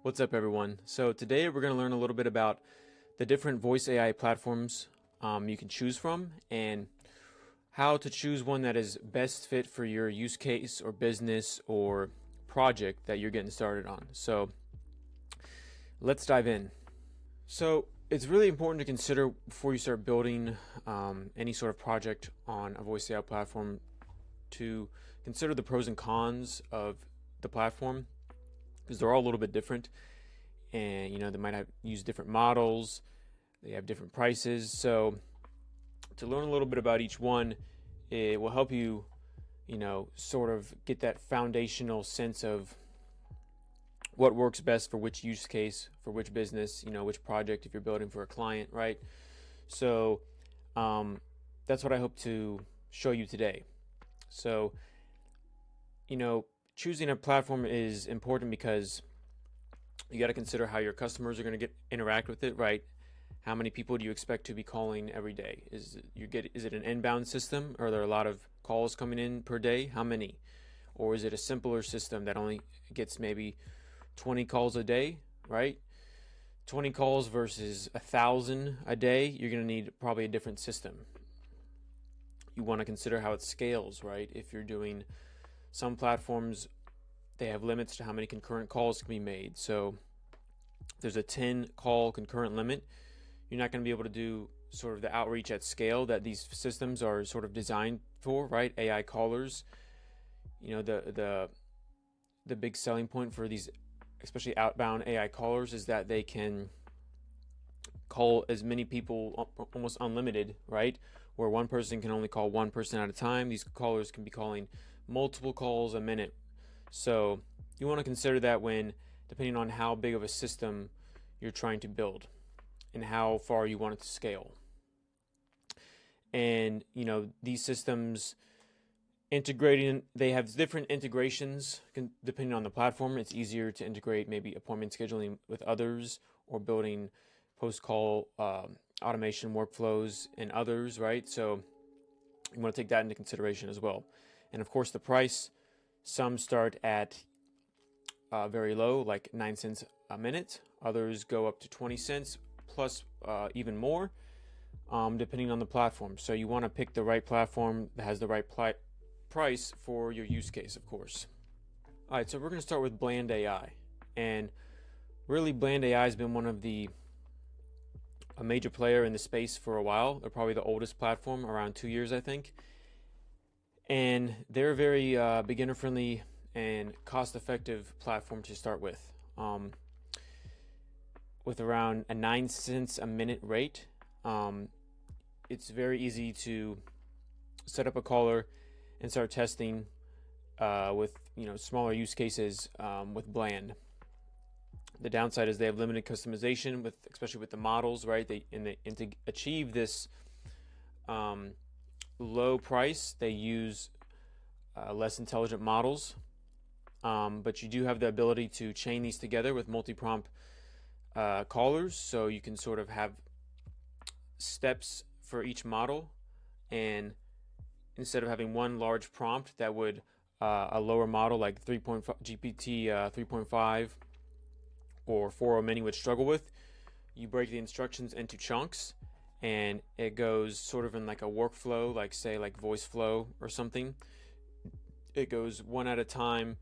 What's up, everyone? So today we're going to learn a little bit about the different voice AI platforms you can choose from and how to choose one that is best fit for your use case or business or project that you're getting started on. So let's dive in. So it's really important to consider before you start building any sort of project on a voice AI platform to consider the pros and cons of the platform, because they're all a little bit different, and they might use different models, they have different prices. So to learn a little bit about each one, it will help you sort of get that foundational sense of what works best for which use case, for which business, which project, if you're building for a client, right? So that's what I hope to show you today. So choosing a platform is important because you got to consider how your customers are going to interact with it, right? How many people do you expect to be calling every day? Is it an inbound system? Are there a lot of calls coming in per day? How many? Or is it a simpler system that only gets maybe 20 calls a day, right? 20 calls versus 1,000 a day, you're going to need probably a different system. You want to consider how it scales, right? If you're doing some platforms, they have limits to how many concurrent calls can be made. So there's a 10 call concurrent limit. You're not going to be able to do sort of the outreach at scale that these systems are sort of designed for, right? AI callers. The big selling point for these, especially outbound AI callers, is that they can call as many people, almost unlimited, right? Where one person can only call one person at a time. These callers can be calling multiple calls a minute. So you want to consider that when, depending on how big of a system you're trying to build and how far you want it to scale. And these systems integrating, they have different integrations depending on the platform. It's easier to integrate maybe appointment scheduling with others, or building post-call automation workflows and others, right? So you want to take that into consideration as well. And of course, the price. Some start at very low, like 9 cents a minute. Others go up to 20 cents plus even more, depending on the platform. So you want to pick the right platform that has the right price for your use case, of course. All right, so we're going to start with Bland AI. And really, Bland AI has been a major player in the space for a while. They're probably the oldest platform, around 2 years, I think. And they're a very beginner-friendly and cost-effective platform to start with around a 9 cents a minute rate. It's very easy to set up a caller and start testing with smaller use cases with Bland. The downside is they have limited customization, especially with the models, right? And to achieve this low price, they use less intelligent models, but you do have the ability to chain these together with multi-prompt callers, so you can sort of have steps for each model, and instead of having one large prompt that would a lower model like GPT 3.5 or 4.0 mini would struggle with, you break the instructions into chunks, and it goes sort of in like a workflow, like say like voice flow or something. It goes one at a time,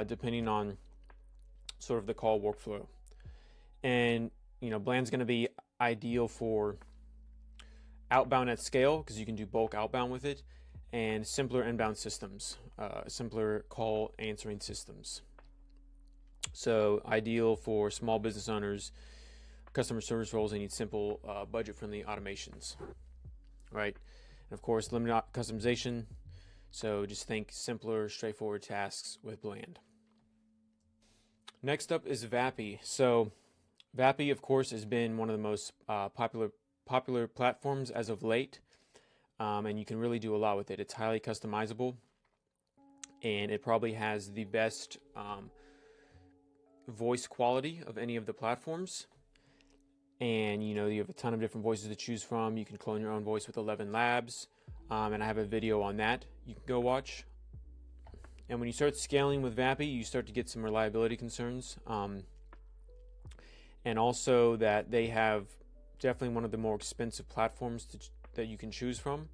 depending on sort of the call workflow. And Bland's going to be ideal for outbound at scale, because you can do bulk outbound with it, and simpler inbound systems, simpler call answering systems. So ideal for small business owners, customer service roles. They need simple, budget-friendly automations, right? And of course, limited customization. So just think simpler, straightforward tasks with Bland. Next up is Vapi. So Vapi, of course, has been one of the most popular platforms as of late, and you can really do a lot with it. It's highly customizable, and it probably has the best voice quality of any of the platforms. And you have a ton of different voices to choose from. You can clone your own voice with 11 Labs, and I have a video on that you can go watch. And when you start scaling with Vapi, you start to get some reliability concerns. and also that they have definitely one of the more expensive platforms that you can choose from.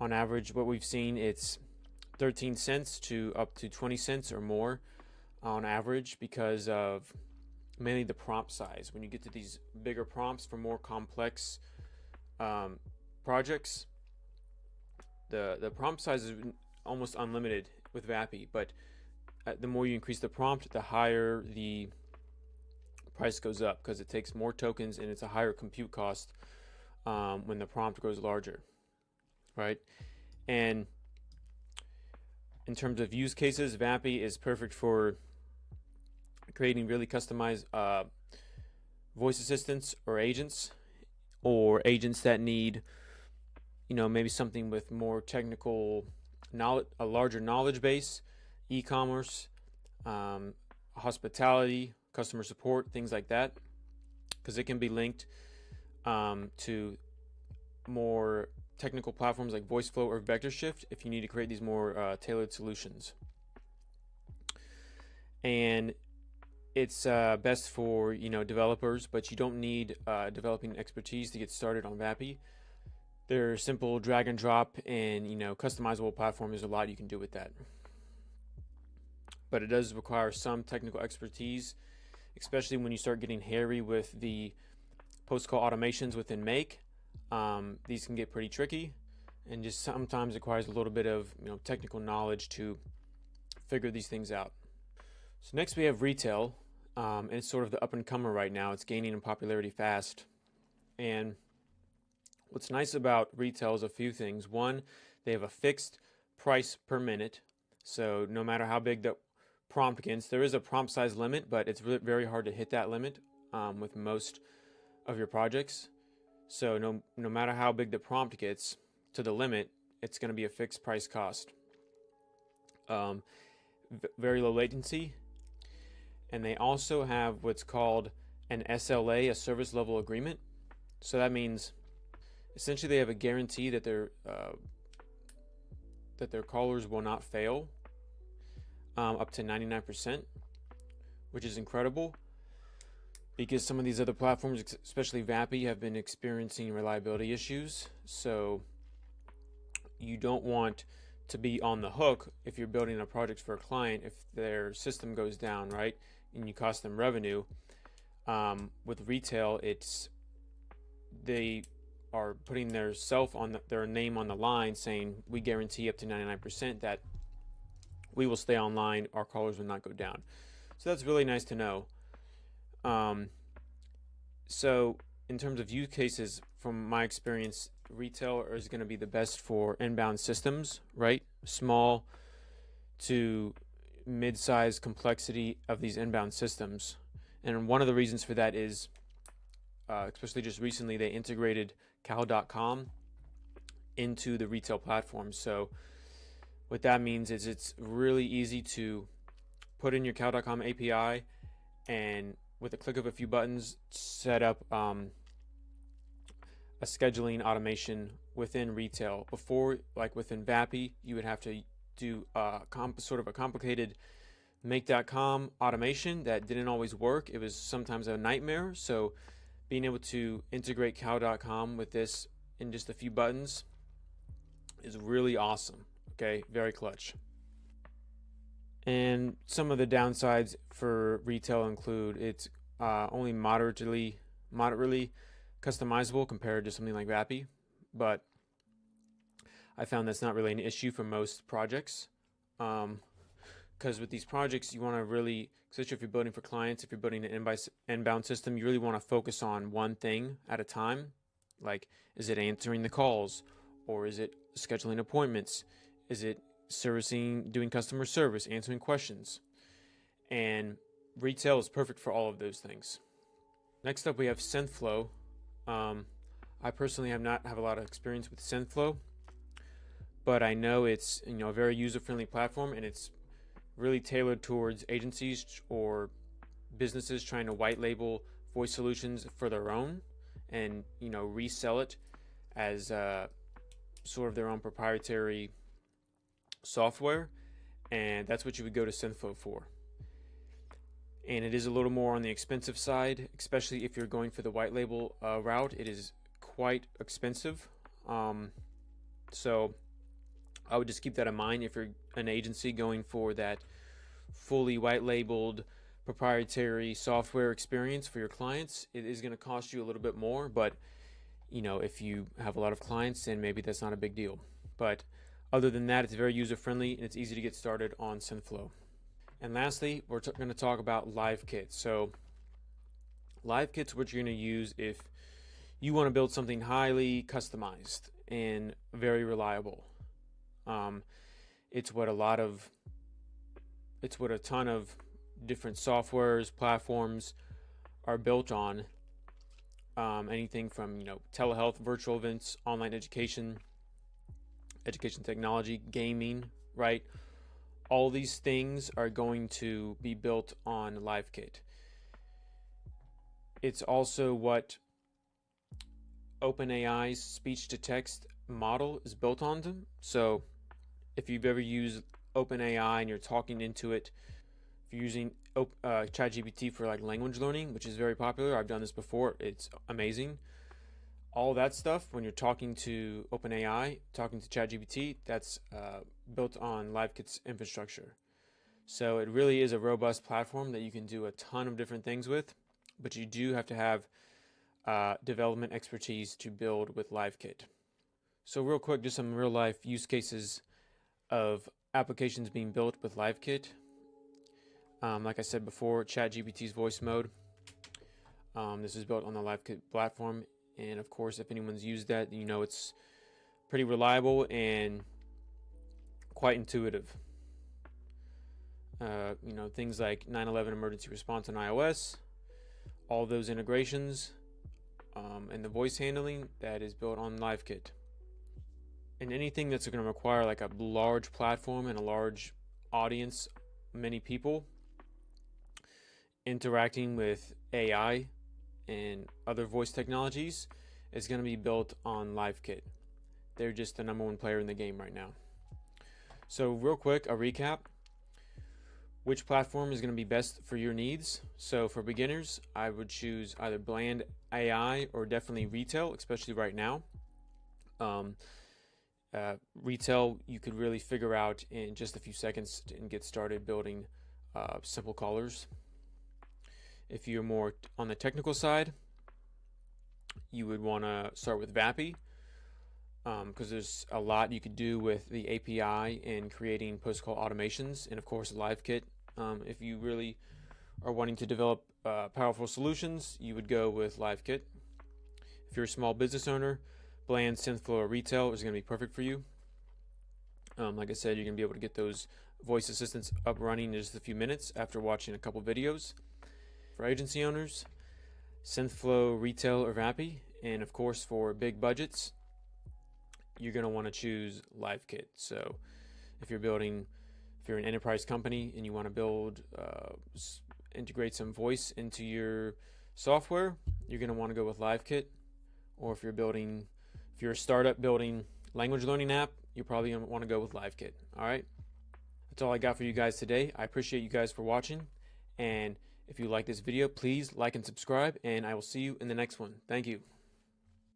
On average, what we've seen, it's 13 cents to up to 20 cents or more on average, because of mainly the prompt size. When you get to these bigger prompts for more complex projects, the prompt size is almost unlimited with Vapi, but the more you increase the prompt, the higher the price goes up, because it takes more tokens and it's a higher compute cost when the prompt grows larger, right? And in terms of use cases, Vapi is perfect for creating really customized voice assistants or agents that need, maybe something with more technical knowledge, a larger knowledge base, e-commerce, hospitality, customer support, things like that, because it can be linked to more technical platforms like VoiceFlow or VectorShift if you need to create these more tailored solutions. And it's best for developers, but you don't need developing expertise to get started on Vapi. They're simple drag and drop and customizable platform. There's a lot you can do with that, but it does require some technical expertise, especially when you start getting hairy with the post-call automations within Make. These can get pretty tricky, and just sometimes requires a little bit of technical knowledge to figure these things out. So next we have Retell, and it's sort of the up-and-comer right now. It's gaining in popularity fast, and what's nice about Retell is a few things. One, they have a fixed price per minute, so no matter how big the prompt gets, there is a prompt size limit, but it's very hard to hit that limit with most of your projects. So no matter how big the prompt gets to the limit, it's going to be a fixed price cost. Very low latency, and they also have what's called an SLA, a service level agreement. So that means essentially they have a guarantee that their callers will not fail up to 99%, which is incredible, because some of these other platforms, especially Vapi, have been experiencing reliability issues. So you don't want to be on the hook if you're building a project for a client if their system goes down, right, and you cost them revenue. With Retell, they are putting their name on the line, saying we guarantee up to 99% that we will stay online, our callers will not go down. So that's really nice to know. So in terms of use cases, from my experience, Retell is going to be the best for inbound systems, right? Small to mid-size complexity of these inbound systems. And one of the reasons for that is, especially just recently, they integrated Cal.com into the Retell platform. So what that means is it's really easy to put in your Cal.com API and with a click of a few buttons set up a scheduling automation within Retell. Before, like within Vapi, you would have to do sort of a complicated make.com automation that didn't always work. It was sometimes a nightmare. So being able to integrate Cal.com with this in just a few buttons is really awesome. Okay, very clutch. And some of the downsides for Retell include it's only moderately customizable compared to something like Vapi, but I found that's not really an issue for most projects. Because with these projects, you want to really, especially if you're building for clients, if you're building an inbound system, you really want to focus on one thing at a time. Like, is it answering the calls, or is it scheduling appointments? Is it doing customer service, answering questions? And Retell is perfect for all of those things. Next up, we have Synthflow. I personally have a lot of experience with Synthflow, but I know it's a very user-friendly platform, and it's really tailored towards agencies or businesses trying to white label voice solutions for their own and resell it as sort of their own proprietary software, and that's what you would go to Synthflow for. and it is a little more on the expensive side, especially if you're going for the white label route. It is quite expensive. So I would just keep that in mind if you're an agency going for that fully white labeled proprietary software experience for your clients. It is going to cost you a little bit more, but if you have a lot of clients, then maybe that's not a big deal. But other than that, it's very user friendly and it's easy to get started on Synthflow. And lastly, we're going to talk about LiveKit. So LiveKit's what you're going to use if you want to build something highly customized and very reliable. It's what a ton of different softwares, platforms are built on. Anything from telehealth, virtual events, online education technology, gaming, right? All these things are going to be built on LiveKit. It's also what OpenAI's speech-to-text model is built onto. So if you've ever used OpenAI and you're talking into it, if you're using ChatGPT for like language learning, which is very popular, I've done this before, it's amazing. All that stuff, when you're talking to OpenAI, talking to ChatGPT, that's built on LiveKit's infrastructure. So it really is a robust platform that you can do a ton of different things with, but you do have to have development expertise to build with LiveKit. So real quick, just some real life use cases of applications being built with LiveKit. Like I said before, ChatGPT's voice mode. This is built on the LiveKit platform. And of course, if anyone's used that, it's pretty reliable and quite intuitive. Things like 9/11 emergency response on iOS, all those integrations, and the voice handling that is built on LiveKit. And anything that's going to require like a large platform and a large audience, many people interacting with AI and other voice technologies is going to be built on LiveKit. They're just the number one player in the game right now. So real quick, a recap. Which platform is going to be best for your needs? So for beginners, I would choose either Bland AI or definitely Retell, especially right now. Retell, you could really figure out in just a few seconds and get started building simple callers. If you're more on the technical side, you would want to start with Vapi, because there's a lot you could do with the API and creating post-call automations, and of course LiveKit. If you really are wanting to develop powerful solutions, you would go with LiveKit. If you're a small business owner, Bland, Synthflow, or Retell is going to be perfect for you. Like I said, you're going to be able to get those voice assistants up running in just a few minutes after watching a couple videos. For agency owners, Synthflow, Retell, or Vapi. And of course, for big budgets, you're going to want to choose LiveKit. So if you're an enterprise company and you want to integrate some voice into your software, you're going to want to go with LiveKit. Or if you're a startup building language learning app, you're probably going to want to go with LiveKit. All right. That's all I got for you guys today. I appreciate you guys for watching. And if you like this video, please like and subscribe, and I will see you in the next one. Thank you.